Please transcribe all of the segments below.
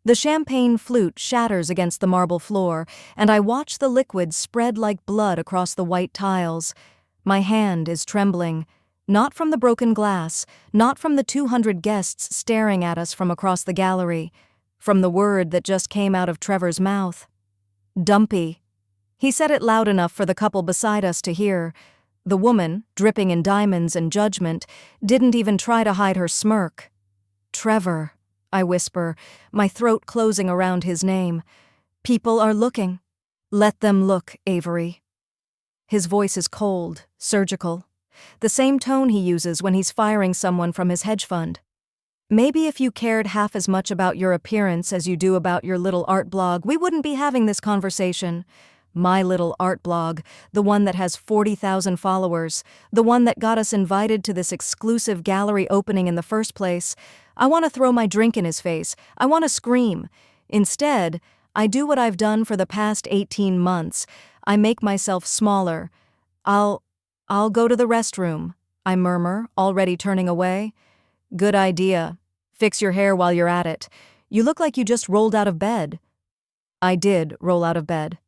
The champagne flute shatters against the marble floor, and I watch the liquid spread like blood across the white tiles. My hand is trembling. Not from the broken glass, not from the 200 guests staring at us from across the gallery, from the word that just came out of Trevor's mouth. Dumpy. He said it loud enough for the couple beside us to hear. The woman, dripping in diamonds and judgment, didn't even try to hide her smirk. Trevor, I whisper, my throat closing around his name. People are looking. Let them look, Avery. His voice is cold, surgical. The same tone he uses when he's firing someone from his hedge fund. Maybe if you cared half as much about your appearance as you do about your little art blog, we wouldn't be having this conversation. My little art blog, the one that has 40,000 followers, the one that got us invited to this exclusive gallery opening in the first place. I want to throw my drink in his face. I want to scream. Instead, I do what I've done for the past 18 months. I make myself smaller. I'll go to the restroom, I murmur, already turning away. Good idea. Fix your hair while you're at it. You look like you just rolled out of bed. I did roll out of bed.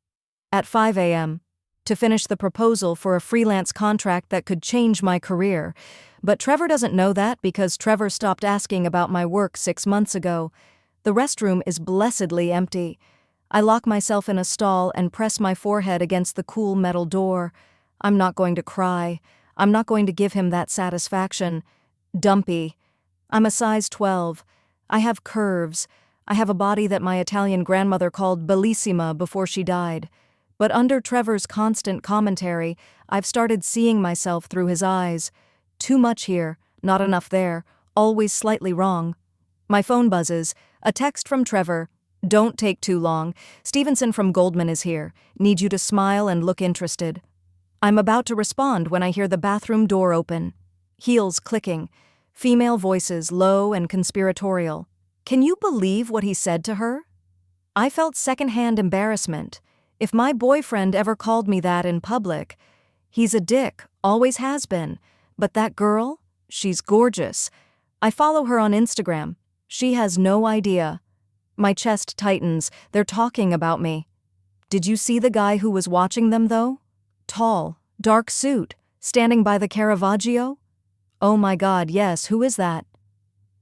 At 5 a.m., to finish the proposal for a freelance contract that could change my career. But Trevor doesn't know that because Trevor stopped asking about my work 6 months ago. The restroom is blessedly empty. I lock myself in a stall and press my forehead against the cool metal door. I'm not going to cry. I'm not going to give him that satisfaction. Dumpy. I'm a size 12. I have curves. I have a body that my Italian grandmother called bellissima before she died. But under Trevor's constant commentary, I've started seeing myself through his eyes. Too much here, not enough there, always slightly wrong. My phone buzzes. A text from Trevor. Don't take too long. Stevenson from Goldman is here. Need you to smile and look interested. I'm about to respond when I hear the bathroom door open. Heels clicking. Female voices, low and conspiratorial. Can you believe what he said to her? I felt secondhand embarrassment. If my boyfriend ever called me that in public, he's a dick, always has been. But that girl, she's gorgeous. I follow her on Instagram. She has no idea. My chest tightens. They're talking about me. Did you see the guy who was watching them, though? Tall, dark suit, standing by the Caravaggio? Oh my God, yes, who is that?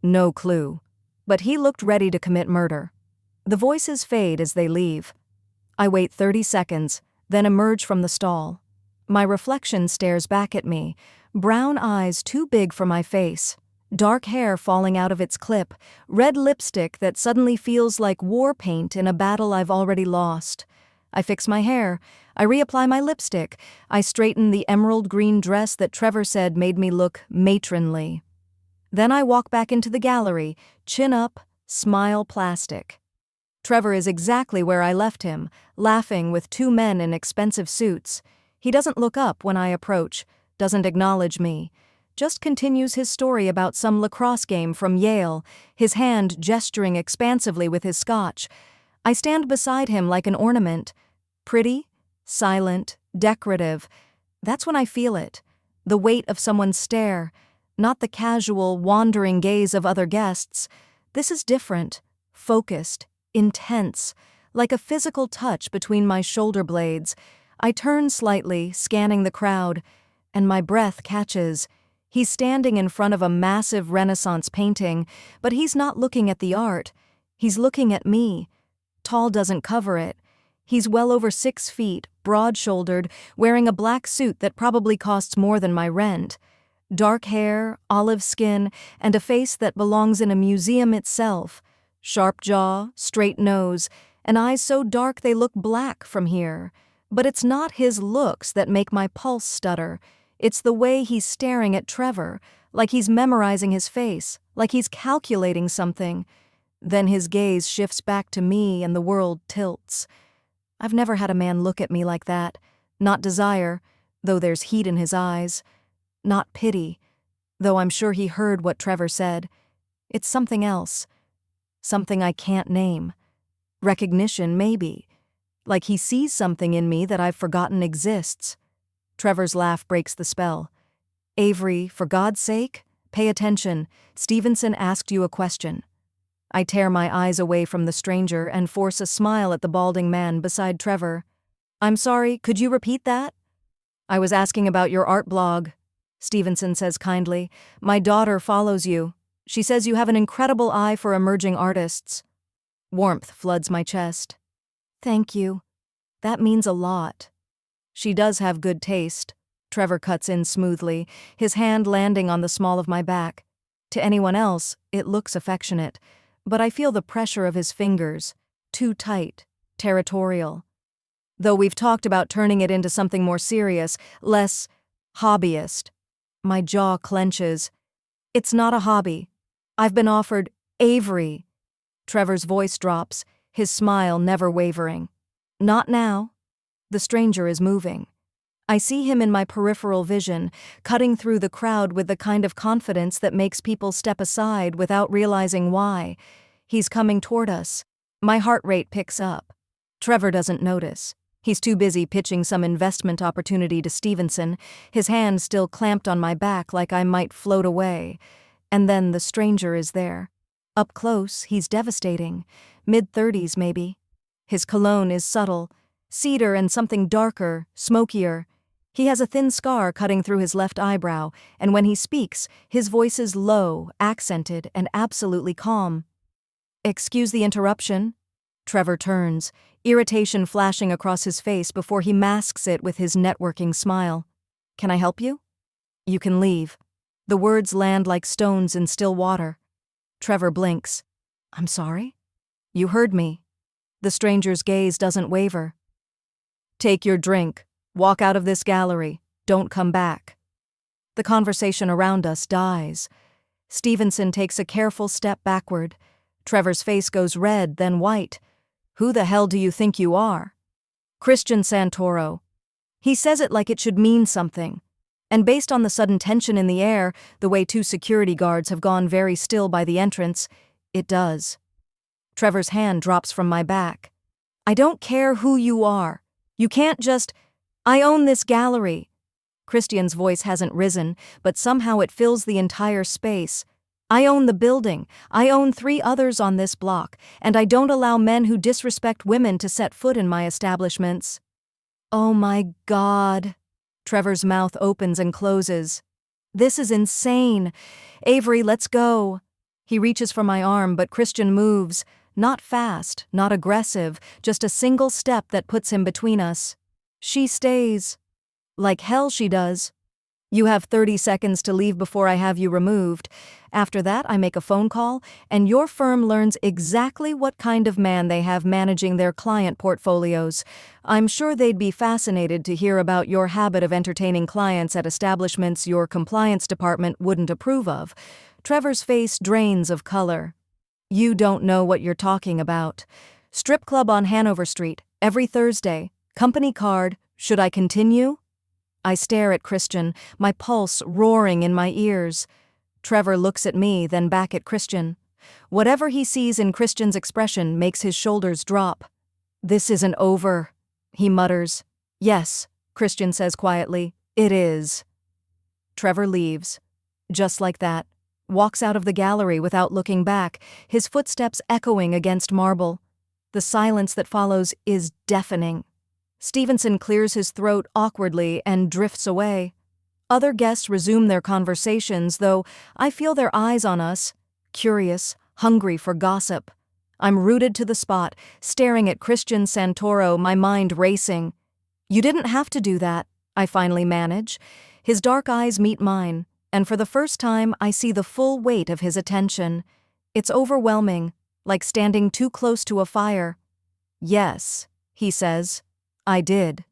No clue. But he looked ready to commit murder. The voices fade as they leave. I wait 30 seconds, then emerge from the stall. My reflection stares back at me, brown eyes too big for my face, dark hair falling out of its clip, red lipstick that suddenly feels like war paint in a battle I've already lost. I fix my hair. I reapply my lipstick. I straighten the emerald green dress that Trevor said made me look matronly. Then I walk back into the gallery, chin up, smile plastic. Trevor is exactly where I left him, laughing with 2 men in expensive suits. He doesn't look up when I approach, doesn't acknowledge me, just continues his story about some lacrosse game from Yale, his hand gesturing expansively with his scotch. I stand beside him like an ornament. Pretty, silent, decorative. That's when I feel it. The weight of someone's stare, not the casual, wandering gaze of other guests. This is different, focused, intense, like a physical touch between my shoulder blades. I turn slightly, scanning the crowd, and my breath catches. He's standing in front of a massive Renaissance painting, but he's not looking at the art. He's looking at me. Tall doesn't cover it. He's well over 6 feet, broad-shouldered, wearing a black suit that probably costs more than my rent. Dark hair, olive skin, and a face that belongs in a museum itself. Sharp jaw, straight nose, and eyes so dark they look black from here. But it's not his looks that make my pulse stutter. It's the way he's staring at Trevor, like he's memorizing his face, like he's calculating something. Then his gaze shifts back to me and the world tilts. I've never had a man look at me like that. Not desire, though there's heat in his eyes. Not pity, though I'm sure he heard what Trevor said. It's something else. Something I can't name. Recognition, maybe. Like he sees something in me that I've forgotten exists. Trevor's laugh breaks the spell. Avery, for God's sake, pay attention. Stevenson asked you a question. I tear my eyes away from the stranger and force a smile at the balding man beside Trevor. I'm sorry, could you repeat that? I was asking about your art blog. Stevenson says kindly. My daughter follows you. She says you have an incredible eye for emerging artists. Warmth floods my chest. Thank you. That means a lot. She does have good taste. Trevor cuts in smoothly, his hand landing on the small of my back. To anyone else, it looks affectionate, but I feel the pressure of his fingers, too tight, territorial. Though we've talked about turning it into something more serious, less hobbyist. My jaw clenches. It's not a hobby. I've been offered Avery. Trevor's voice drops, his smile never wavering. Not now. The stranger is moving. I see him in my peripheral vision, cutting through the crowd with the kind of confidence that makes people step aside without realizing why. He's coming toward us. My heart rate picks up. Trevor doesn't notice. He's too busy pitching some investment opportunity to Stevenson, his hand still clamped on my back like I might float away. And then the stranger is there. Up close, he's devastating. Mid-30s, maybe. His cologne is subtle, cedar and something darker, smokier. He has a thin scar cutting through his left eyebrow, and when he speaks, his voice is low, accented, and absolutely calm. Excuse the interruption. Trevor turns, irritation flashing across his face before he masks it with his networking smile. Can I help you? You can leave. The words land like stones in still water. Trevor blinks. I'm sorry? You heard me. The stranger's gaze doesn't waver. Take your drink. Walk out of this gallery. Don't come back. The conversation around us dies. Stevenson takes a careful step backward. Trevor's face goes red, then white. Who the hell do you think you are? Christian Santoro. He says it like it should mean something. And based on the sudden tension in the air, the way two security guards have gone very still by the entrance, it does. Trevor's hand drops from my back. I don't care who you are. You can't just... I own this gallery. Christian's voice hasn't risen, but somehow it fills the entire space. I own the building. I own 3 others on this block, and I don't allow men who disrespect women to set foot in my establishments. Oh my God. Trevor's mouth opens and closes. This is insane. Avery, let's go. He reaches for my arm, but Christian moves. Not fast, not aggressive, just a single step that puts him between us. She stays. Like hell she does. You have 30 seconds to leave before I have you removed. After that, I make a phone call, and your firm learns exactly what kind of man they have managing their client portfolios. I'm sure they'd be fascinated to hear about your habit of entertaining clients at establishments your compliance department wouldn't approve of. Trevor's face drains of color. You don't know what you're talking about. Strip club on Hanover Street, every Thursday. Company card. Should I continue? I stare at Christian, my pulse roaring in my ears. Trevor looks at me, then back at Christian. Whatever he sees in Christian's expression makes his shoulders drop. This isn't over, he mutters. Yes, Christian says quietly. It is. Trevor leaves. Just like that. Walks out of the gallery without looking back, his footsteps echoing against marble. The silence that follows is deafening. Stevenson clears his throat awkwardly and drifts away. Other guests resume their conversations, though I feel their eyes on us, curious, hungry for gossip. I'm rooted to the spot, staring at Christian Santoro, my mind racing. You didn't have to do that, I finally manage. His dark eyes meet mine, and for the first time I see the full weight of his attention. It's overwhelming, like standing too close to a fire. Yes, he says. I did.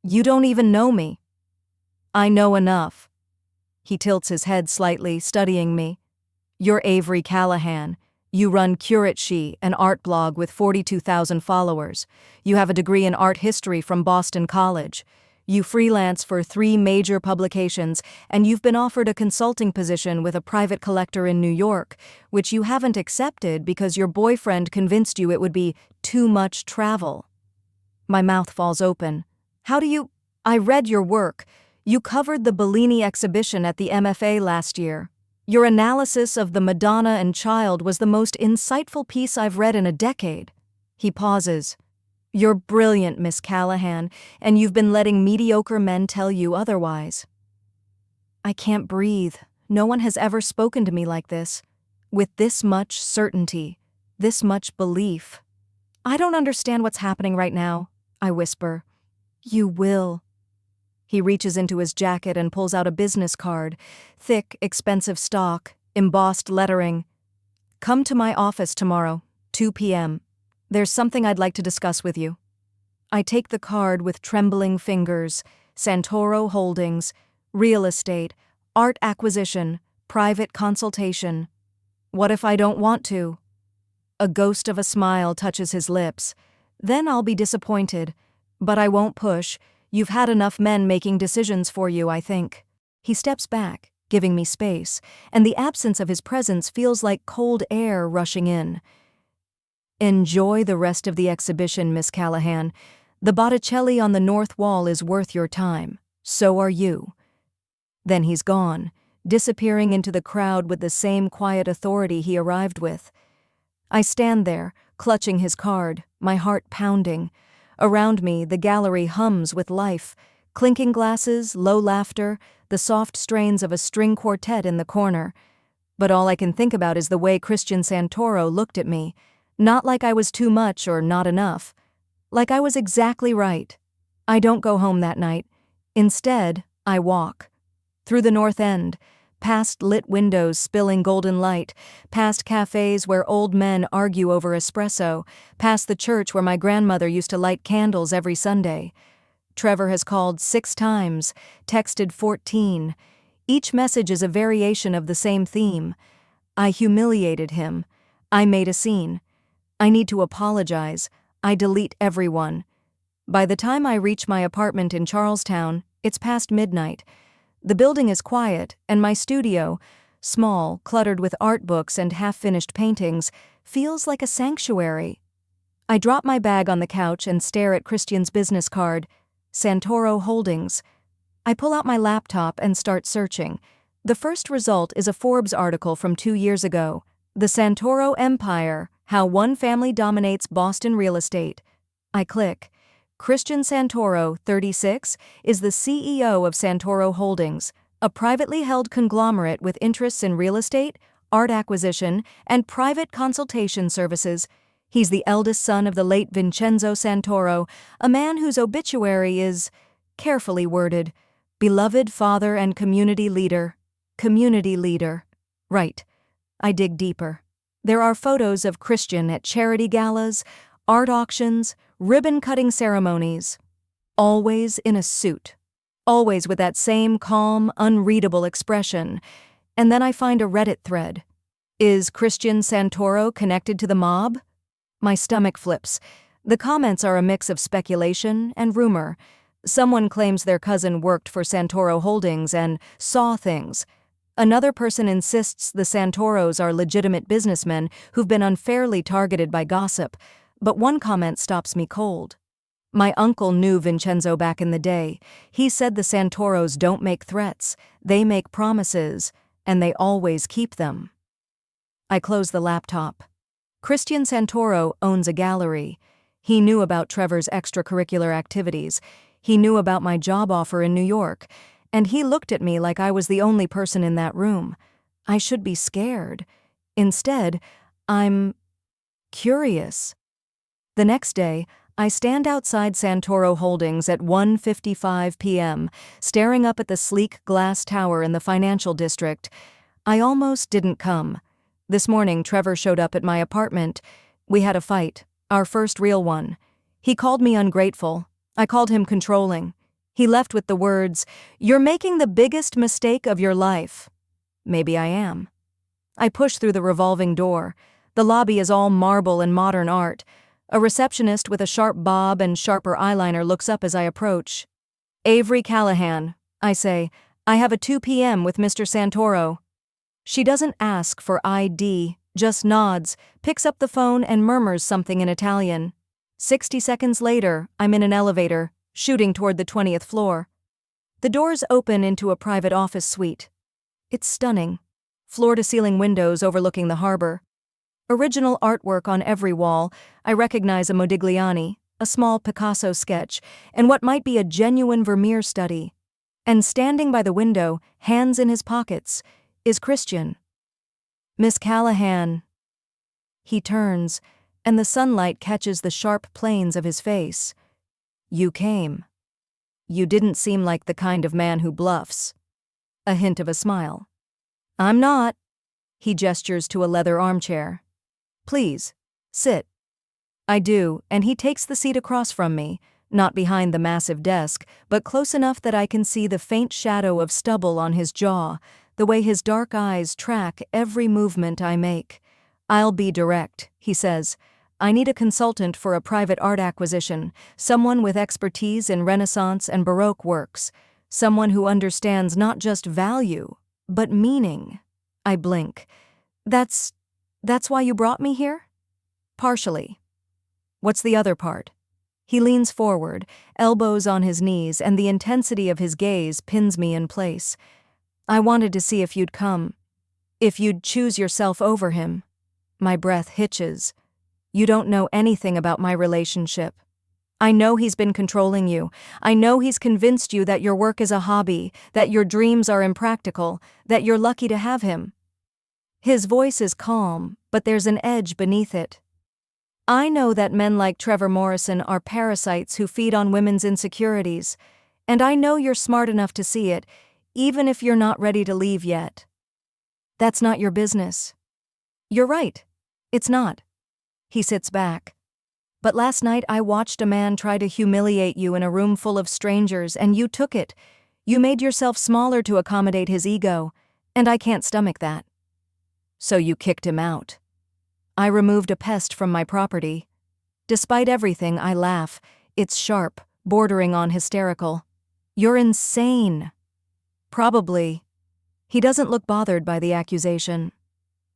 You don't even know me. I know enough. He tilts his head slightly, studying me. You're Avery Callahan. You run Curate She, an art blog with 42,000 followers. You have a degree in art history from Boston College. You freelance for 3 major publications, and you've been offered a consulting position with a private collector in New York, which you haven't accepted because your boyfriend convinced you it would be too much travel. My mouth falls open. How do you... I read your work. You covered the Bellini exhibition at the MFA last year. Your analysis of the Madonna and Child was the most insightful piece I've read in a decade. He pauses. You're brilliant, Miss Callahan, and you've been letting mediocre men tell you otherwise. I can't breathe. No one has ever spoken to me like this, with this much certainty, this much belief. I don't understand what's happening right now, I whisper. You will. He reaches into his jacket and pulls out a business card, thick, expensive stock, embossed lettering. Come to my office tomorrow, 2 p.m. There's something I'd like to discuss with you. I take the card with trembling fingers. Santoro Holdings, real estate, art acquisition, private consultation. What if I don't want to? A ghost of a smile touches his lips. Then I'll be disappointed. But I won't push. You've had enough men making decisions for you, I think. He steps back, giving me space, and the absence of his presence feels like cold air rushing in. Enjoy the rest of the exhibition, Miss Callahan. The Botticelli on the north wall is worth your time. So are you. Then he's gone, disappearing into the crowd with the same quiet authority he arrived with. I stand there, clutching his card, my heart pounding. Around me, the gallery hums with life. Clinking glasses, low laughter, the soft strains of a string quartet in the corner. But all I can think about is the way Christian Santoro looked at me. Not like I was too much or not enough. Like I was exactly right. I don't go home that night. Instead, I walk. Through the North End, past lit windows spilling golden light, past cafes where old men argue over espresso, past the church where my grandmother used to light candles every Sunday. Trevor has called 6 times, texted 14. Each message is a variation of the same theme. I humiliated him. I made a scene. I need to apologize. I delete everyone. By the time I reach my apartment in Charlestown, it's past midnight. The building is quiet, and my studio, small, cluttered with art books and half-finished paintings, feels like a sanctuary. I drop my bag on the couch and stare at Christian's business card, Santoro Holdings. I pull out my laptop and start searching. The first result is a Forbes article from 2 years ago, The Santoro Empire, How One Family Dominates Boston Real Estate. I click. Christian Santoro, 36, is the CEO of Santoro Holdings, a privately held conglomerate with interests in real estate, art acquisition, and private consultation services. He's the eldest son of the late Vincenzo Santoro, a man whose obituary is carefully worded. Beloved father and community leader. Community leader. Right. I dig deeper. There are photos of Christian at charity galas, art auctions, ribbon-cutting ceremonies. Always in a suit. Always with that same calm, unreadable expression. And then I find a Reddit thread. Is Christian Santoro connected to the mob? My stomach flips. The comments are a mix of speculation and rumor. Someone claims their cousin worked for Santoro Holdings and saw things. Another person insists the Santoros are legitimate businessmen who've been unfairly targeted by gossip. But one comment stops me cold. My uncle knew Vincenzo back in the day. He said the Santoros don't make threats, they make promises, and they always keep them. I close the laptop. Christian Santoro owns a gallery. He knew about Trevor's extracurricular activities. He knew about my job offer in New York. And he looked at me like I was the only person in that room. I should be scared. Instead, I'm curious. The next day, I stand outside Santoro Holdings at 1:55 p.m., staring up at the sleek glass tower in the financial district. I almost didn't come. This morning, Trevor showed up at my apartment. We had a fight, our first real one. He called me ungrateful. I called him controlling. He left with the words, "You're making the biggest mistake of your life." Maybe I am. I push through the revolving door. The lobby is all marble and modern art. A receptionist with a sharp bob and sharper eyeliner looks up as I approach. "Avery Callahan," I say. "I have a 2 p.m. with Mr. Santoro." She doesn't ask for ID, just nods, picks up the phone and murmurs something in Italian. 60 seconds later, I'm in an elevator, shooting toward the 20th floor. The doors open into a private office suite. It's stunning. floor-to-ceiling windows overlooking the harbor. Original artwork on every wall. I recognize a Modigliani, a small Picasso sketch, and what might be a genuine Vermeer study. And standing by the window, hands in his pockets, is Christian. "Miss Callahan." He turns, and the sunlight catches the sharp planes of his face. "You came. You didn't seem like the kind of man who bluffs." A hint of a smile. "I'm not." He gestures to a leather armchair. "Please, sit." I do, and he takes the seat across from me, not behind the massive desk, but close enough that I can see the faint shadow of stubble on his jaw, the way his dark eyes track every movement I make. "I'll be direct," he says. "I need a consultant for a private art acquisition, someone with expertise in Renaissance and Baroque works, someone who understands not just value, but meaning." I blink. That's why you brought me here?" "Partially." "What's the other part?" He leans forward, elbows on his knees, and the intensity of his gaze pins me in place. "I wanted to see if you'd come. If you'd choose yourself over him." My breath hitches. "You don't know anything about my relationship. I know he's been controlling you. I know he's convinced you that your work is a hobby, that your dreams are impractical, that you're lucky to have him." His voice is calm, but there's an edge beneath it. "I know that men like Trevor Morrison are parasites who feed on women's insecurities, and I know you're smart enough to see it, even if you're not ready to leave yet. That's not your business." "You're right. It's not." He sits back. "But last night I watched a man try to humiliate you in a room full of strangers, and you took it. You made yourself smaller to accommodate his ego, and I can't stomach that." "So you kicked him out." "I removed a pest from my property." Despite everything, I laugh. It's sharp, bordering on hysterical. "You're insane." "Probably." He doesn't look bothered by the accusation.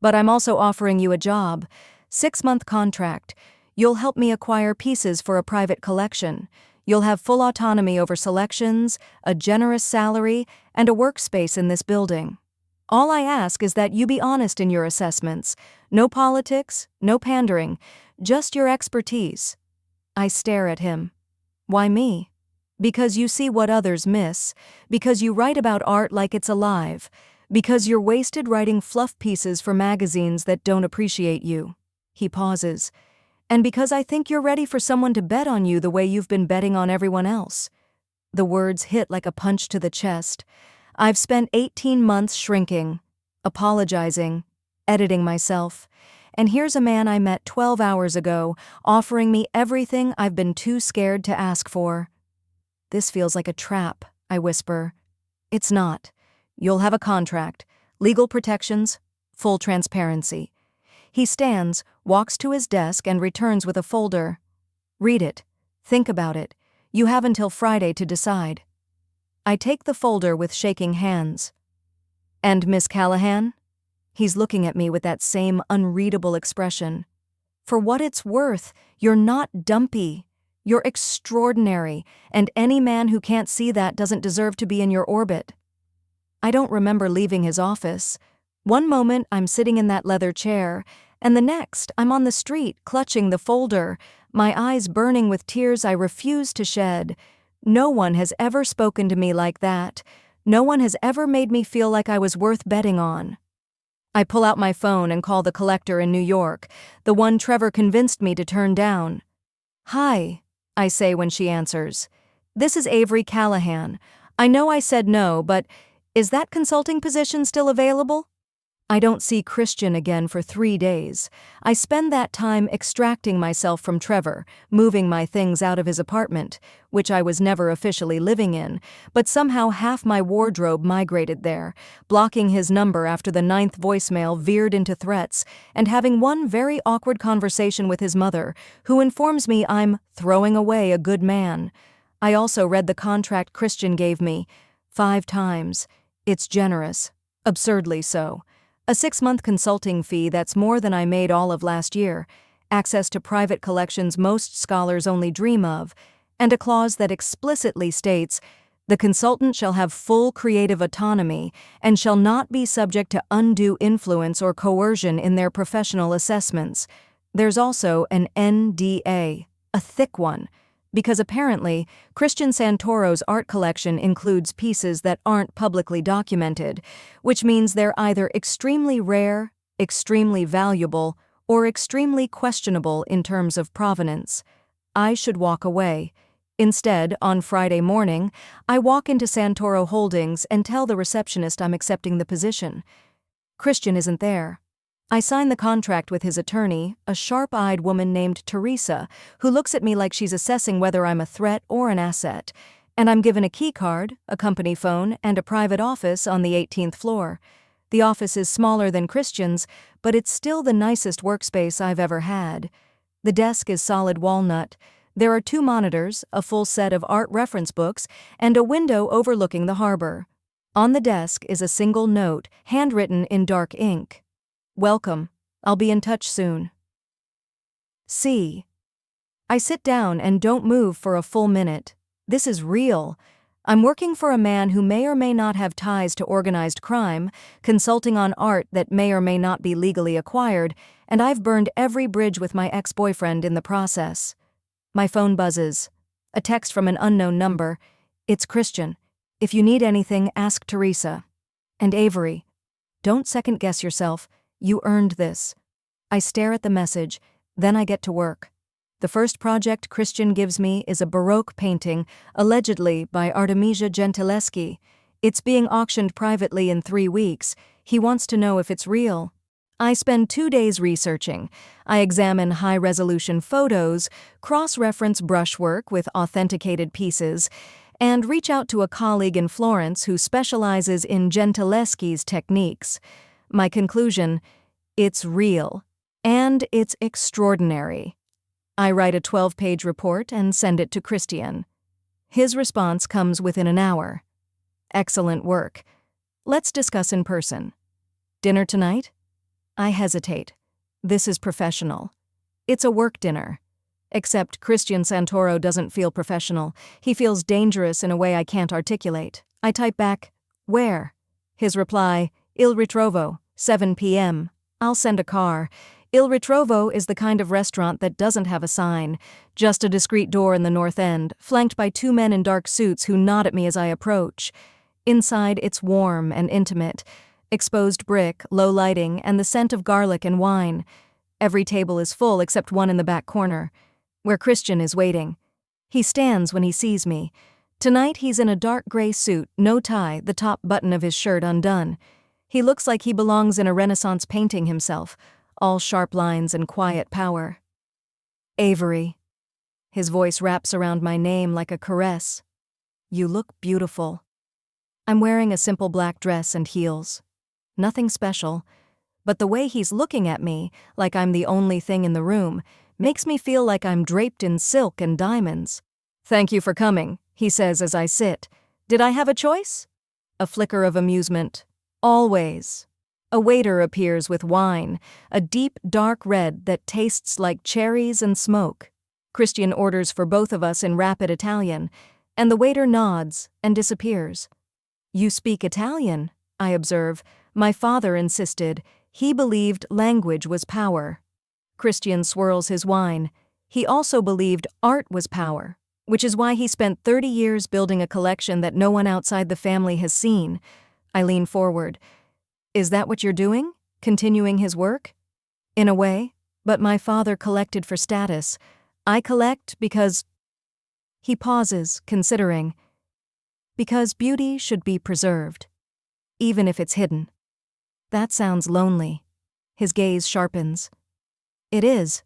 "But I'm also offering you a job. 6-month contract. You'll help me acquire pieces for a private collection. You'll have full autonomy over selections, a generous salary, and a workspace in this building. All I ask is that you be honest in your assessments. No politics, no pandering, just your expertise." I stare at him. "Why me?" "Because you see what others miss, because you write about art like it's alive, because you're wasted writing fluff pieces for magazines that don't appreciate you." He pauses. "And because I think you're ready for someone to bet on you the way you've been betting on everyone else." The words hit like a punch to the chest. I've spent 18 months shrinking, apologizing, editing myself, and here's a man I met 12 hours ago offering me everything I've been too scared to ask for. "This feels like a trap," I whisper. "It's not. You'll have a contract, legal protections, full transparency." He stands, walks to his desk, and returns with a folder. "Read it. Think about it. You have until Friday to decide." I take the folder with shaking hands. "And Miss Callahan?" He's looking at me with that same unreadable expression. "For what it's worth, you're not dumpy. You're extraordinary, and any man who can't see that doesn't deserve to be in your orbit." I don't remember leaving his office. One moment I'm sitting in that leather chair, and the next I'm on the street clutching the folder, my eyes burning with tears I refuse to shed. No one has ever spoken to me like that. No one has ever made me feel like I was worth betting on. I pull out my phone and call the collector in New York, the one Trevor convinced me to turn down. "Hi," I say when she answers. "This is Avery Callahan. I know I said no, but is that consulting position still available?" I don't see Christian again for 3 days. I spend that time extracting myself from Trevor, moving my things out of his apartment, which I was never officially living in, but somehow half my wardrobe migrated there, blocking his number after the 9th voicemail veered into threats, and having one very awkward conversation with his mother, who informs me I'm throwing away a good man. I also read the contract Christian gave me 5 times. It's generous, absurdly so. A 6-month consulting fee that's more than I made all of last year, access to private collections most scholars only dream of, and a clause that explicitly states, The consultant shall have full creative autonomy and shall not be subject to undue influence or coercion in their professional assessments. There's also an NDA, a thick one, because apparently Christian Santoro's art collection includes pieces that aren't publicly documented, which means they're either extremely rare, extremely valuable, or extremely questionable in terms of provenance. I should walk away. Instead, on Friday morning, I walk into Santoro Holdings and tell the receptionist I'm accepting the position. Christian isn't there. I sign the contract with his attorney, a sharp-eyed woman named Teresa, who looks at me like she's assessing whether I'm a threat or an asset, and I'm given a key card, a company phone, and a private office on the 18th floor. The office is smaller than Christian's, but it's still the nicest workspace I've ever had. The desk is solid walnut. There are 2 monitors, a full set of art reference books, and a window overlooking the harbor. On the desk is a single note, handwritten in dark ink. Welcome. I'll be in touch soon. C. I sit down and don't move for a full minute. This is real. I'm working for a man who may or may not have ties to organized crime, consulting on art that may or may not be legally acquired, and I've burned every bridge with my ex-boyfriend in the process. My phone buzzes. A text from an unknown number. It's Christian. If you need anything, ask Teresa. And Avery. Don't second-guess yourself. You earned this. I stare at the message, then I get to work. The first project Christian gives me is a Baroque painting, allegedly by Artemisia Gentileschi. It's being auctioned privately in 3 weeks. He wants to know if it's real. I spend 2 days researching. I examine high-resolution photos, cross-reference brushwork with authenticated pieces, and reach out to a colleague in Florence who specializes in Gentileschi's techniques. My conclusion: it's real, and it's extraordinary. I write a 12-page report and send it to Christian. His response comes within an hour. Excellent work. Let's discuss in person. Dinner tonight? I hesitate. This is professional. It's a work dinner. Except Christian Santoro doesn't feel professional. He feels dangerous in a way I can't articulate. I type back, "Where?" His reply, "Il Ritrovo, 7 p.m. I'll send a car." Il Ritrovo is the kind of restaurant that doesn't have a sign, just a discreet door in the north end, flanked by 2 men in dark suits who nod at me as I approach. Inside, it's warm and intimate. Exposed brick, low lighting, and the scent of garlic and wine. Every table is full except one in the back corner, where Christian is waiting. He stands when he sees me. Tonight he's in a dark gray suit, no tie, the top button of his shirt undone. He looks like he belongs in a Renaissance painting himself, all sharp lines and quiet power. Avery. His voice wraps around my name like a caress. You look beautiful. I'm wearing a simple black dress and heels. Nothing special, but the way he's looking at me, like I'm the only thing in the room, makes me feel like I'm draped in silk and diamonds. "Thank you for coming," he says as I sit. "Did I have a choice?" A flicker of amusement. "Always." A waiter appears with wine, a deep, dark red that tastes like cherries and smoke. Christian orders for both of us in rapid Italian, and the waiter nods and disappears. "You speak Italian," I observe. My father insisted. He believed language was power. Christian swirls his wine. He also believed art was power, which is why he spent 30 years building a collection that no one outside the family has seen. I lean forward. "Is that what you're doing? Continuing his work?" "In a way, but my father collected for status. I collect because—" He pauses, considering. "Because beauty should be preserved, even if it's hidden." That sounds lonely. His gaze sharpens. It is.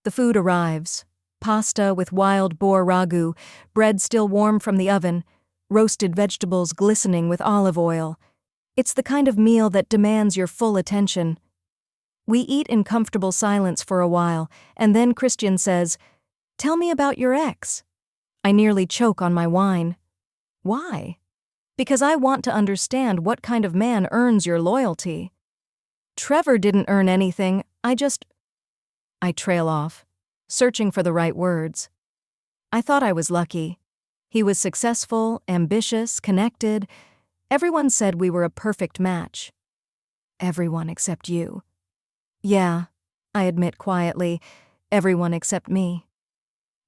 The food arrives. Pasta with wild boar ragu, bread still warm from the oven, roasted vegetables glistening with olive oil. It's the kind of meal that demands your full attention. We eat in comfortable silence for a while, and then Christian says, "Tell me about your ex." I nearly choke on my wine. Why? Because I want to understand what kind of man earns your loyalty. Trevor didn't earn anything, I trail off, searching for the right words. I thought I was lucky. He was successful, ambitious, connected. Everyone said we were a perfect match. Everyone except you. Yeah, I admit quietly, everyone except me.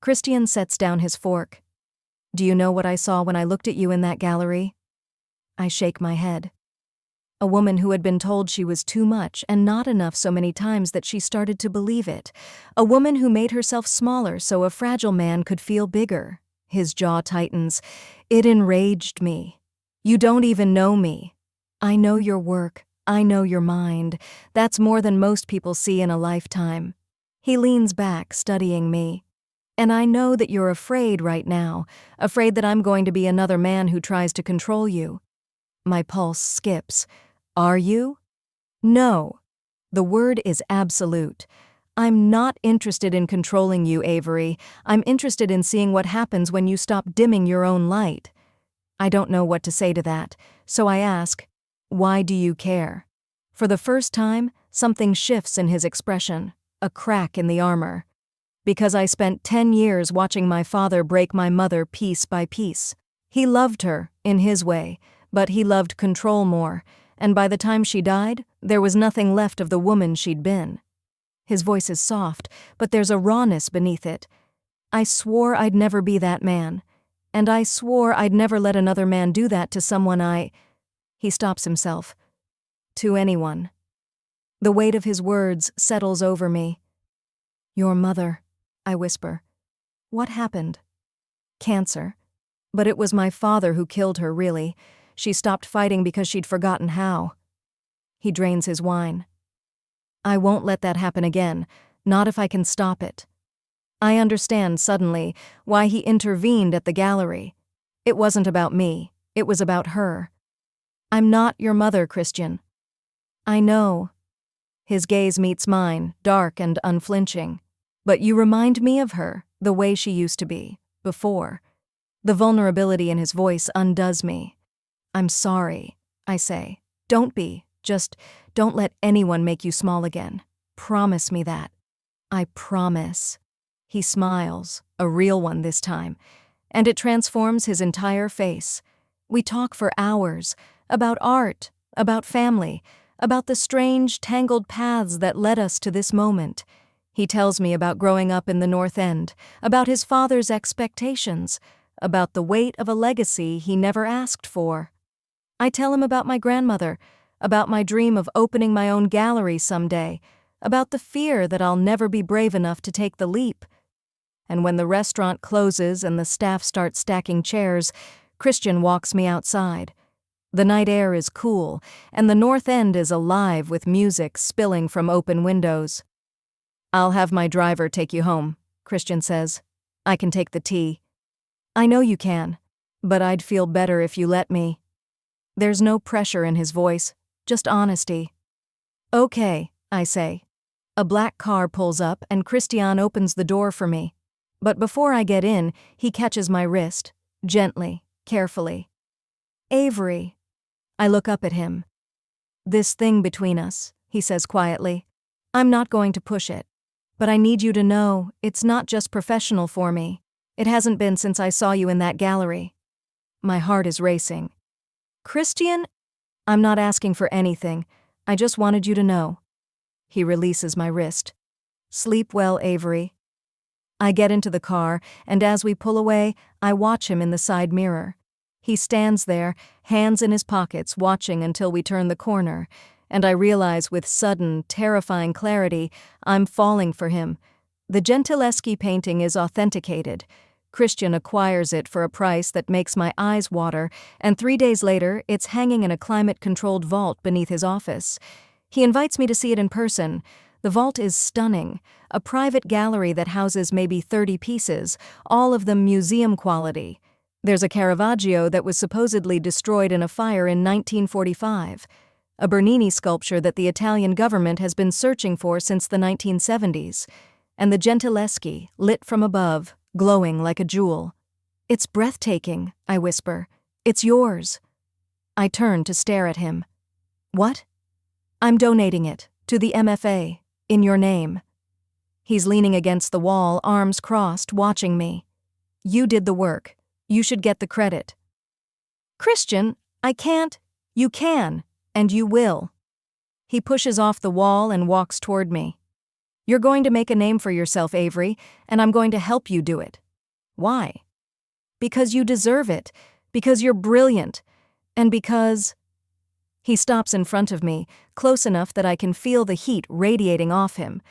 Christian sets down his fork. Do you know what I saw when I looked at you in that gallery? I shake my head. A woman who had been told she was too much and not enough so many times that she started to believe it. A woman who made herself smaller so a fragile man could feel bigger. His jaw tightens. It enraged me. You don't even know me. I know your work. I know your mind. That's more than most people see in a lifetime. He leans back, studying me. And I know that you're afraid right now, afraid that I'm going to be another man who tries to control you. My pulse skips. Are you? No. The word is absolute. I'm not interested in controlling you, Avery. I'm interested in seeing what happens when you stop dimming your own light. I don't know what to say to that, so I ask, why do you care? For the first time, something shifts in his expression, a crack in the armor. Because I spent 10 years watching my father break my mother piece by piece. He loved her, in his way, but he loved control more, and by the time she died, there was nothing left of the woman she'd been. His voice is soft, but there's a rawness beneath it. I swore I'd never be that man, and I swore I'd never let another man do that to someone I— He stops himself. To anyone. The weight of his words settles over me. Your mother, I whisper. What happened? Cancer. But it was my father who killed her, really. She stopped fighting because she'd forgotten how. He drains his wine. I won't let that happen again, not if I can stop it. I understand suddenly why he intervened at the gallery. It wasn't about me, it was about her. I'm not your mother, Christian. I know. His gaze meets mine, dark and unflinching. But you remind me of her, the way she used to be, before. The vulnerability in his voice undoes me. I'm sorry, I say. Don't be. Just don't let anyone make you small again. Promise me that. I promise. He smiles, a real one this time, and it transforms his entire face. We talk for hours, about art, about family, about the strange, tangled paths that led us to this moment. He tells me about growing up in the North End, about his father's expectations, about the weight of a legacy he never asked for. I tell him about my grandmother, about my dream of opening my own gallery someday, about the fear that I'll never be brave enough to take the leap. And when the restaurant closes and the staff starts stacking chairs, Christian walks me outside. The night air is cool, and the North End is alive with music spilling from open windows. I'll have my driver take you home, Christian says. I can take the tea. I know you can, but I'd feel better if you let me. There's no pressure in his voice, just honesty. Okay, I say. A black car pulls up and Christian opens the door for me. But before I get in, he catches my wrist, gently, carefully. Avery. I look up at him. This thing between us, he says quietly. I'm not going to push it. But I need you to know it's not just professional for me. It hasn't been since I saw you in that gallery. My heart is racing. Christian, I'm not asking for anything. I just wanted you to know. He releases my wrist. Sleep well, Avery. I get into the car, and as we pull away, I watch him in the side mirror. He stands there, hands in his pockets, watching until we turn the corner, and I realize with sudden, terrifying clarity, I'm falling for him. The Gentileschi painting is authenticated. Christian acquires it for a price that makes my eyes water, and 3 days later, it's hanging in a climate-controlled vault beneath his office. He invites me to see it in person. The vault is stunning, a private gallery that houses maybe 30 pieces, all of them museum quality. There's a Caravaggio that was supposedly destroyed in a fire in 1945, a Bernini sculpture that the Italian government has been searching for since the 1970s, and the Gentileschi, lit from above, glowing like a jewel. It's breathtaking, I whisper. It's yours. I turn to stare at him. What? I'm donating it, to the MFA, in your name. He's leaning against the wall, arms crossed, watching me. You did the work. You should get the credit. Christian, I can't. You can, and you will. He pushes off the wall and walks toward me. You're going to make a name for yourself, Avery, and I'm going to help you do it. Why? Because you deserve it, because you're brilliant, and because... He stops in front of me, close enough that I can feel the heat radiating off him.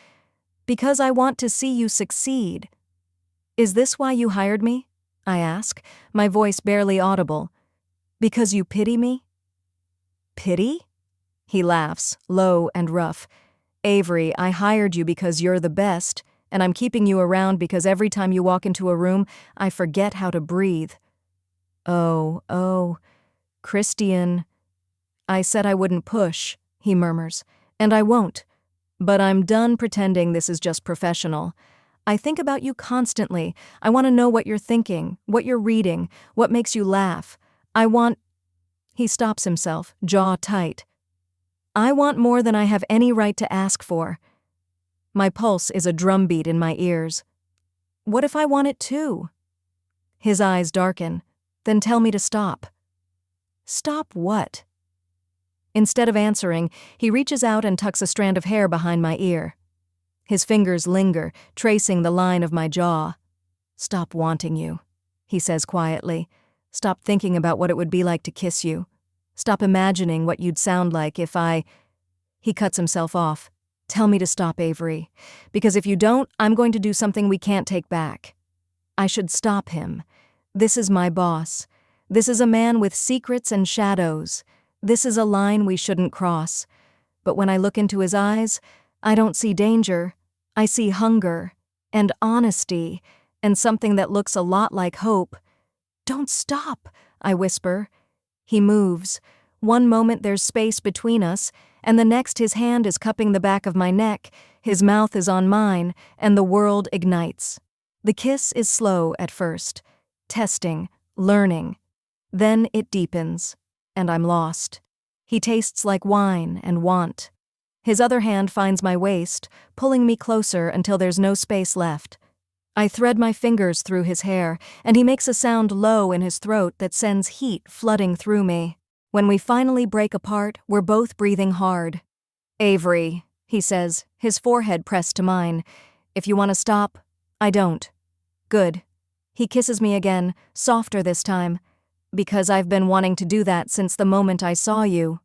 Because I want to see you succeed. Is this why you hired me? I ask, my voice barely audible. Because you pity me? Pity? He laughs, low and rough. Avery, I hired you because you're the best, and I'm keeping you around because every time you walk into a room, I forget how to breathe. Oh, Christian. I said I wouldn't push, he murmurs, and I won't. But I'm done pretending this is just professional. I think about you constantly. I want to know what you're thinking, what you're reading, what makes you laugh. He stops himself, jaw tight. I want more than I have any right to ask for. My pulse is a drumbeat in my ears. What if I want it too? His eyes darken. Then tell me to stop. Stop what? Instead of answering, he reaches out and tucks a strand of hair behind my ear. His fingers linger, tracing the line of my jaw. Stop wanting you, he says quietly. Stop thinking about what it would be like to kiss you. Stop imagining what you'd sound like if I... He cuts himself off. Tell me to stop, Avery. Because if you don't, I'm going to do something we can't take back. I should stop him. This is my boss. This is a man with secrets and shadows. This is a line we shouldn't cross. But when I look into his eyes, I don't see danger. I see hunger and honesty and something that looks a lot like hope. Don't stop, I whisper. He moves. One moment there's space between us, and the next his hand is cupping the back of my neck, his mouth is on mine, and the world ignites. The kiss is slow at first, testing, learning. Then it deepens, and I'm lost. He tastes like wine and want. His other hand finds my waist, pulling me closer until there's no space left. I thread my fingers through his hair, and he makes a sound low in his throat that sends heat flooding through me. When we finally break apart, we're both breathing hard. Avery, he says, his forehead pressed to mine. If you want to stop, I don't. Good. He kisses me again, softer this time. Because I've been wanting to do that since the moment I saw you.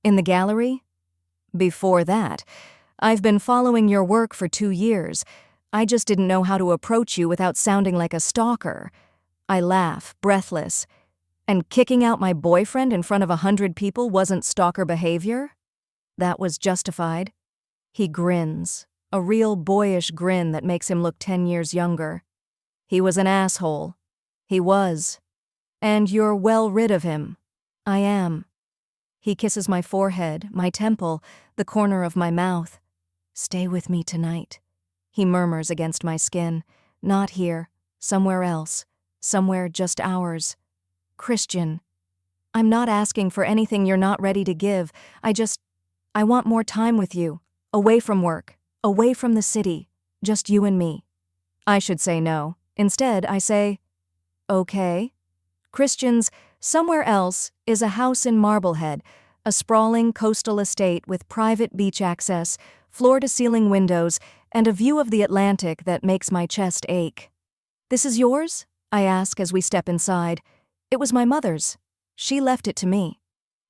In the gallery? Before that. I've been following your work for 2 years. I just didn't know how to approach you without sounding like a stalker. I laugh, breathless. And kicking out my boyfriend in front of 100 people wasn't stalker behavior? That was justified. He grins, a real boyish grin that makes him look 10 years younger. He was an asshole. He was. And you're well rid of him. I am. He kisses my forehead, my temple, the corner of my mouth. Stay with me tonight. He murmurs against my skin. Not here. Somewhere else. Somewhere just ours. Christian. I'm not asking for anything you're not ready to give. I want more time with you. Away from work. Away from the city. Just you and me. I should say no. Instead, I say, okay. Christian's somewhere else is a house in Marblehead, a sprawling coastal estate with private beach access, floor-to-ceiling windows, and a view of the Atlantic that makes my chest ache. This is yours? I ask as we step inside. It was my mother's. She left it to me.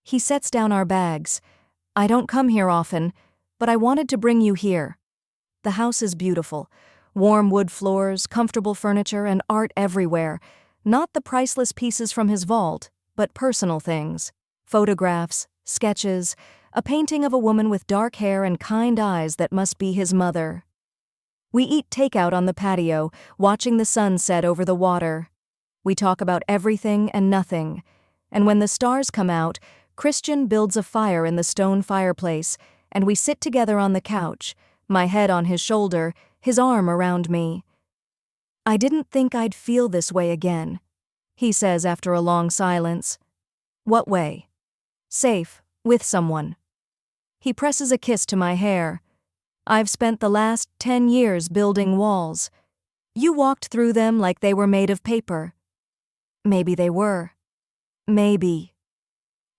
He sets down our bags. I don't come here often, but I wanted to bring you here. The house is beautiful. Warm wood floors, comfortable furniture, and art everywhere. Not the priceless pieces from his vault, but personal things. Photographs, sketches, a painting of a woman with dark hair and kind eyes that must be his mother. We eat takeout on the patio, watching the sun set over the water. We talk about everything and nothing. And when the stars come out, Christian builds a fire in the stone fireplace, and we sit together on the couch, my head on his shoulder, his arm around me. I didn't think I'd feel this way again, he says after a long silence. What way? Safe, with someone. He presses a kiss to my hair. I've spent the last 10 years building walls. You walked through them like they were made of paper. Maybe they were. Maybe.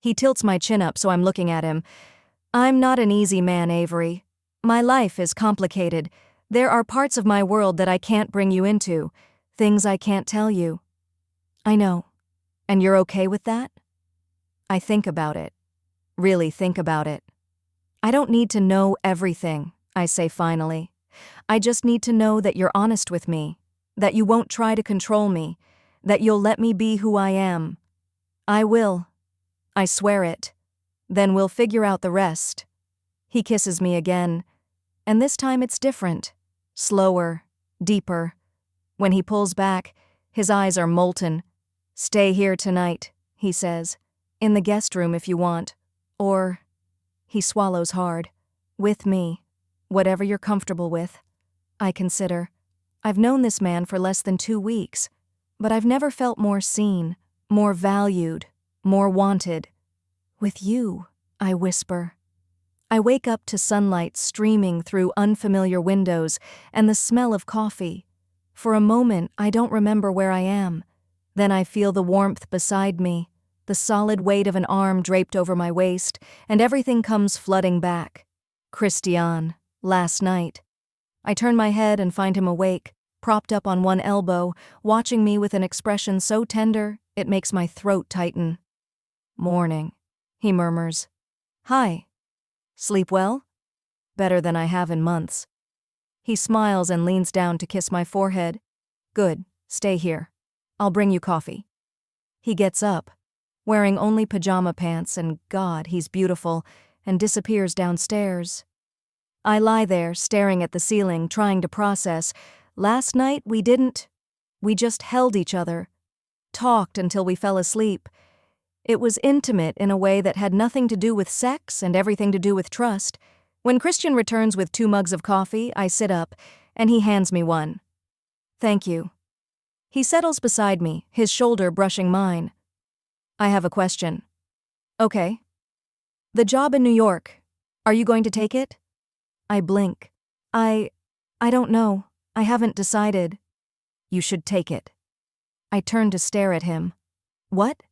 He tilts my chin up so I'm looking at him. I'm not an easy man, Avery. My life is complicated. There are parts of my world that I can't bring you into, things I can't tell you. I know. And you're okay with that? I think about it. Really think about it. I don't need to know everything, I say finally. I just need to know that you're honest with me, that you won't try to control me, that you'll let me be who I am. I will. I swear it. Then we'll figure out the rest. He kisses me again, and this time it's different. Slower, deeper. When he pulls back, his eyes are molten. Stay here tonight, he says. In the guest room if you want. Or, he swallows hard. With me. Whatever you're comfortable with. I consider. I've known this man for less than 2 weeks, but I've never felt more seen, more valued, more wanted. With you, I whisper. I wake up to sunlight streaming through unfamiliar windows and the smell of coffee. For a moment, I don't remember where I am. Then I feel the warmth beside me, the solid weight of an arm draped over my waist, and everything comes flooding back. Christian, last night. I turn my head and find him awake, propped up on one elbow, watching me with an expression so tender it makes my throat tighten. Morning, he murmurs. Hi. Sleep well? Better than I have in months. He smiles and leans down to kiss my forehead. Good, stay here. I'll bring you coffee. He gets up, wearing only pajama pants, and God, he's beautiful, and disappears downstairs. I lie there, staring at the ceiling, trying to process. Last night we just held each other, talked until we fell asleep. It was intimate in a way that had nothing to do with sex and everything to do with trust. When Christian returns with 2 mugs of coffee, I sit up, and he hands me one. Thank you. He settles beside me, his shoulder brushing mine. I have a question. Okay. The job in New York. Are you going to take it? I blink. I don't know. I haven't decided. You should take it. I turn to stare at him. What?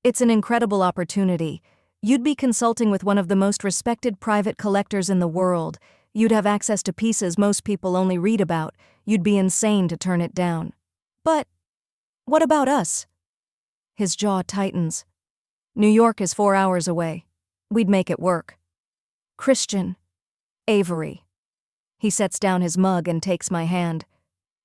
It's an incredible opportunity. You'd be consulting with one of the most respected private collectors in the world. You'd have access to pieces most people only read about. You'd be insane to turn it down. But what about us? His jaw tightens. New York is 4 hours away. We'd make it work. Christian. Avery. He sets down his mug and takes my hand.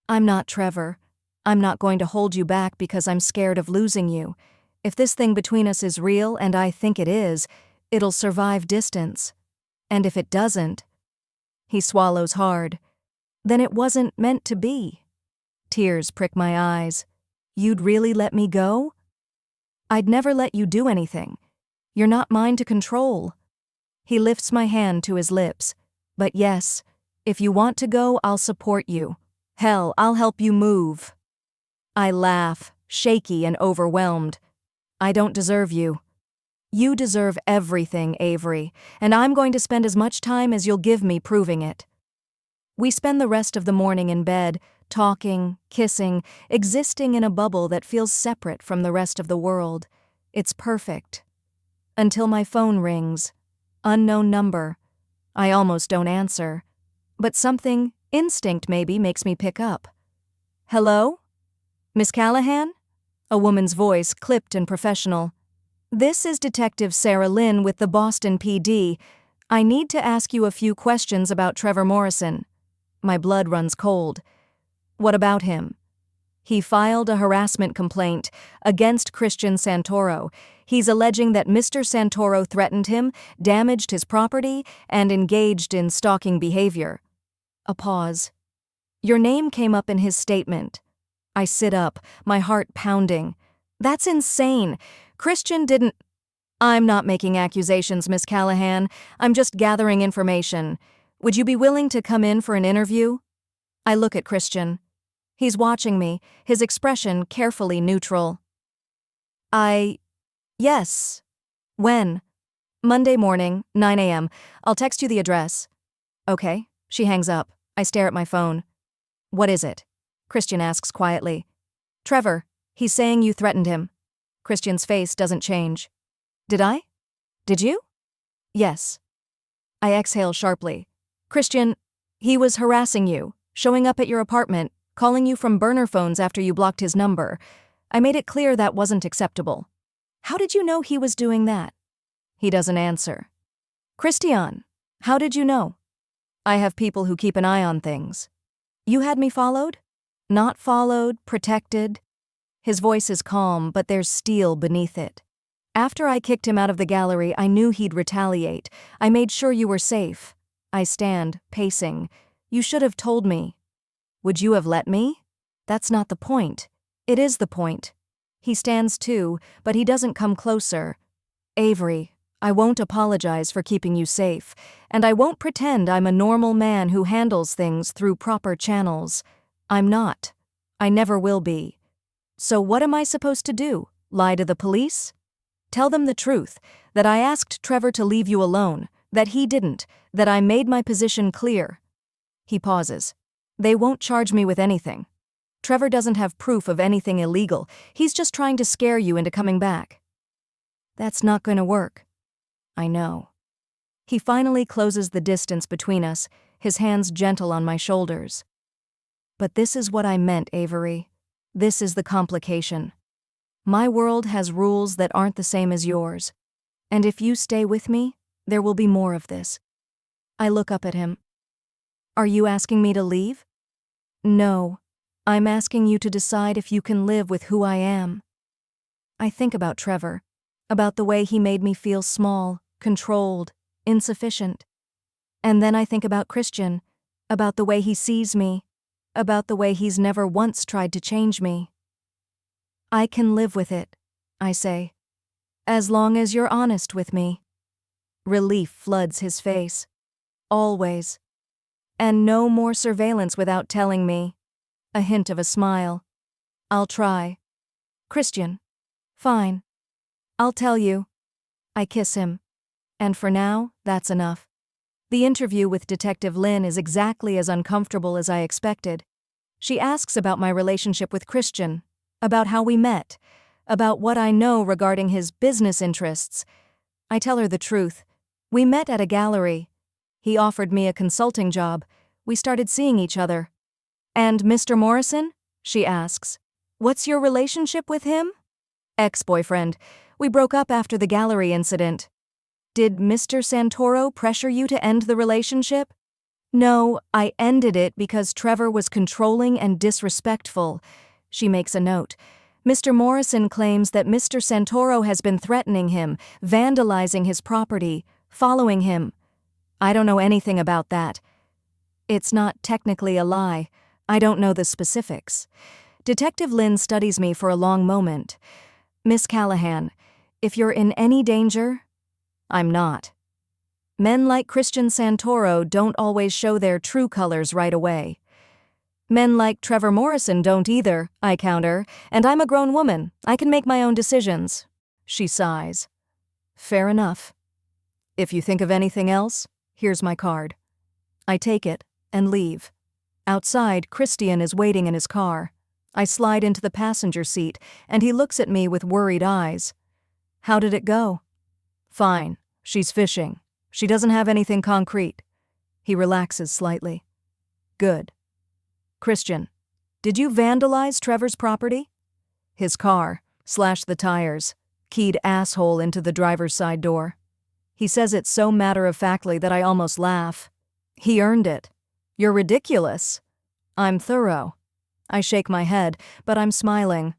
I'm not Trevor. I'm not going to hold you back because I'm scared of losing you. If this thing between us is real, and I think it is, it'll survive distance. And if it doesn't, he swallows hard, then it wasn't meant to be. Tears prick my eyes. You'd really let me go? I'd never let you do anything. You're not mine to control. He lifts my hand to his lips. But yes, if you want to go, I'll support you. Hell, I'll help you move. I laugh, shaky and overwhelmed. I don't deserve you. You deserve everything, Avery, and I'm going to spend as much time as you'll give me proving it. We spend the rest of the morning in bed, talking, kissing, existing in a bubble that feels separate from the rest of the world. It's perfect. Until my phone rings. Unknown number. I almost don't answer. But something, instinct maybe, makes me pick up. Hello? Miss Callahan? A woman's voice, clipped and professional. This is Detective Sarah Lynn with the Boston PD. I need to ask you a few questions about Trevor Morrison. My blood runs cold. What about him? He filed a harassment complaint against Christian Santoro. He's alleging that Mr. Santoro threatened him, damaged his property, and engaged in stalking behavior. A pause. Your name came up in his statement. I sit up, my heart pounding. That's insane. Christian didn't... I'm not making accusations, Miss Callahan. I'm just gathering information. Would you be willing to come in for an interview? I look at Christian. He's watching me, his expression carefully neutral. Yes. When? Monday morning, 9 a.m. I'll text you the address. Okay. She hangs up. I stare at my phone. What is it? Christian asks quietly. Trevor, He's saying you threatened him. Christian's face doesn't change. Did I? Did you? Yes. I exhale sharply. Christian, he was harassing you, showing up at your apartment, calling you from burner phones after you blocked his number. I made it clear that wasn't acceptable. How did you know he was doing that? He doesn't answer. Christian, how did you know? I have people who keep an eye on things. You had me followed? Not followed, protected. His voice is calm, but there's steel beneath it. After I kicked him out of the gallery, I knew he'd retaliate. I made sure you were safe. I stand, pacing. You should have told me. Would you have let me? That's not the point. It is the point. He stands too, but he doesn't come closer. Avery, I won't apologize for keeping you safe, and I won't pretend I'm a normal man who handles things through proper channels. I'm not. I never will be. So what am I supposed to do? Lie to the police? Tell them the truth, that I asked Trevor to leave you alone, that he didn't, that I made my position clear. He pauses. They won't charge me with anything. Trevor doesn't have proof of anything illegal. He's just trying to scare you into coming back. That's not going to work. I know. He finally closes the distance between us, his hands gentle on my shoulders. But this is what I meant, Avery. This is the complication. My world has rules that aren't the same as yours. And if you stay with me, there will be more of this. I look up at him. Are you asking me to leave? No. I'm asking you to decide if you can live with who I am. I think about Trevor, about the way he made me feel small, controlled, insufficient. And then I think about Christian, about the way he sees me, about the way he's never once tried to change me. I can live with it, I say, as long as you're honest with me. Relief floods his face. Always. And no more surveillance without telling me. A hint of a smile. I'll try. Christian. Fine. I'll tell you. I kiss him. And for now, that's enough. The interview with Detective Lynn is exactly as uncomfortable as I expected. She asks about my relationship with Christian, about how we met, about what I know regarding his business interests. I tell her the truth. We met at a gallery. He offered me a consulting job. We started seeing each other. And Mr. Morrison? She asks. What's your relationship with him? Ex-boyfriend. We broke up after the gallery incident. Did Mr. Santoro pressure you to end the relationship? No, I ended it because Trevor was controlling and disrespectful. She makes a note. Mr. Morrison claims that Mr. Santoro has been threatening him, vandalizing his property, following him. I don't know anything about that. It's not technically a lie. I don't know the specifics. Detective Lynn studies me for a long moment. Miss Callahan, if you're in any danger, I'm not. Men like Christian Santoro don't always show their true colors right away. Men like Trevor Morrison don't either, I counter, and I'm a grown woman. I can make my own decisions. She sighs. Fair enough. If you think of anything else, here's my card. I take it and leave. Outside, Christian is waiting in his car. I slide into the passenger seat, and he looks at me with worried eyes. How did it go? Fine. She's fishing. She doesn't have anything concrete. He relaxes slightly. Good. Christian, did you vandalize Trevor's property? His car, slashed the tires, keyed asshole into the driver's side door. He says it so matter-of-factly that I almost laugh. He earned it. You're ridiculous. I'm thorough. I shake my head, but I'm smiling.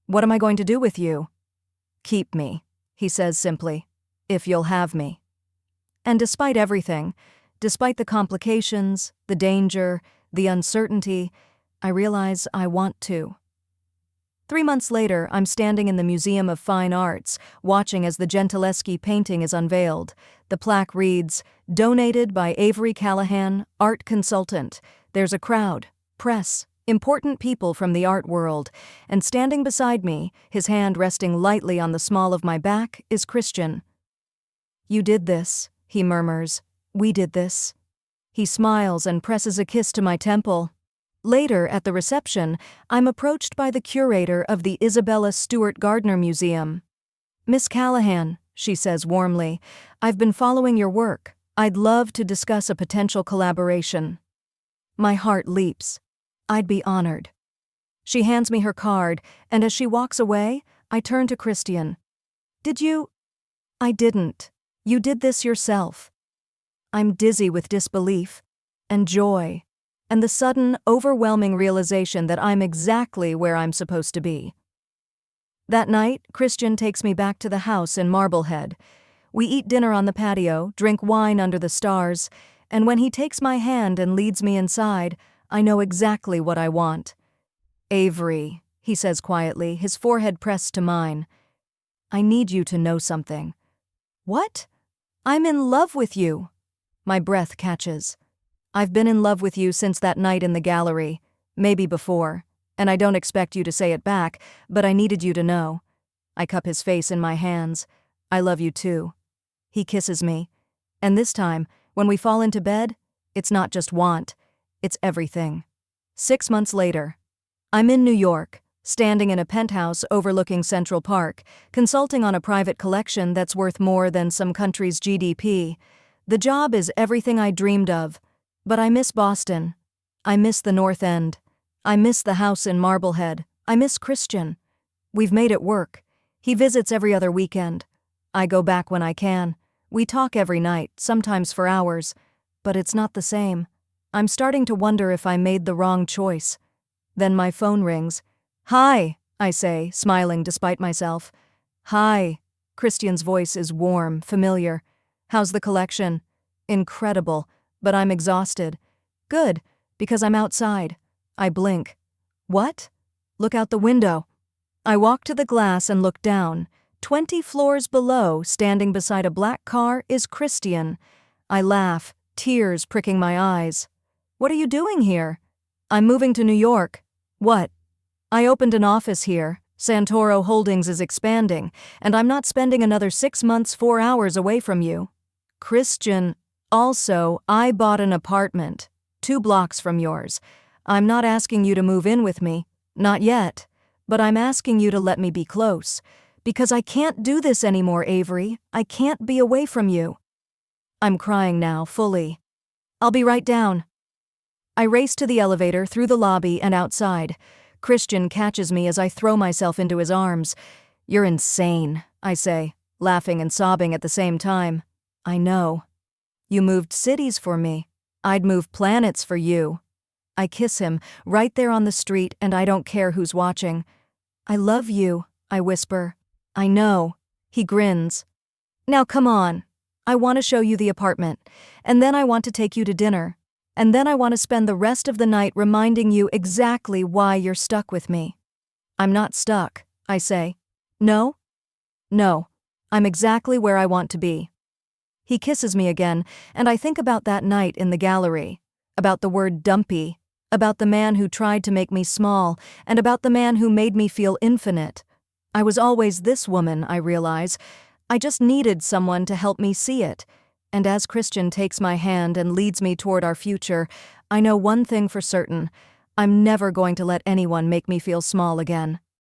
What am I going to do with you? Keep me, he says simply, if you'll have me. And despite everything, despite the complications, the danger, the uncertainty, I realize I want to. 3 months later, I'm standing in the Museum of Fine Arts, watching as the Gentileschi painting is unveiled. The plaque reads, "Donated by Avery Callahan, art consultant." There's a crowd, press, important people from the art world, and standing beside me, his hand resting lightly on the small of my back, is Christian. You did this, he murmurs. We did this. He smiles and presses a kiss to my temple. Later, at the reception, I'm approached by the curator of the Isabella Stewart Gardner Museum. "Miss Callahan," she says warmly, "I've been following your work. I'd love to discuss a potential collaboration." My heart leaps. I'd be honored. She hands me her card, and as she walks away, I turn to Christian. "Did you—" "I didn't. You did this yourself." I'm dizzy with disbelief and joy, and the sudden, overwhelming realization that I'm exactly where I'm supposed to be. That night, Christian takes me back to the house in Marblehead. We eat dinner on the patio, drink wine under the stars, and when he takes my hand and leads me inside, I know exactly what I want. "Avery," he says quietly, his forehead pressed to mine, "I need you to know something." "What?" "I'm in love with you." My breath catches. "I've been in love with you since that night in the gallery, maybe before, and I don't expect you to say it back, but I needed you to know." I cup his face in my hands. "I love you too." He kisses me, and this time, when we fall into bed, it's not just want, it's everything. 6 months later, I'm in New York, standing in a penthouse overlooking Central Park, consulting on a private collection that's worth more than some country's GDP. The job is everything I dreamed of, but I miss Boston. I miss the North End. I miss the house in Marblehead. I miss Christian. We've made it work. He visits every other weekend. I go back when I can. We talk every night, sometimes for hours, but it's not the same. I'm starting to wonder if I made the wrong choice. Then my phone rings. "Hi," I say, smiling despite myself. "Hi." Christian's voice is warm, familiar. "How's the collection?" "Incredible, but I'm exhausted." "Good, because I'm outside." I blink. "What?" "Look out the window." I walk to the glass and look down. 20 floors below, standing beside a black car, is Christian. I laugh, tears pricking my eyes. "What are you doing here?" "I'm moving to New York." "What?" "I opened an office here. Santoro Holdings is expanding, and I'm not spending another 6 months 4 hours away from you." "Christian, also, I bought an apartment, 2 blocks from yours. I'm not asking you to move in with me, not yet, but I'm asking you to let me be close, because I can't do this anymore, Avery. I can't be away from you." I'm crying now, fully. "I'll be right down." I race to the elevator, through the lobby, and outside. Christian catches me as I throw myself into his arms. "You're insane," I say, laughing and sobbing at the same time. "I know. You moved cities for me. I'd move planets for you." I kiss him, right there on the street, and I don't care who's watching. "I love you," I whisper. "I know." He grins. "Now come on. I want to show you the apartment, and then I want to take you to dinner. And then I want to spend the rest of the night reminding you exactly why you're stuck with me." "I'm not stuck," I say. "No?" "No. I'm exactly where I want to be." He kisses me again, and I think about that night in the gallery, about the word Dumpy, about the man who tried to make me small, and about the man who made me feel infinite. I was always this woman, I realize. I just needed someone to help me see it. And as Christian takes my hand and leads me toward our future, I know one thing for certain. I'm never going to let anyone make me feel small again.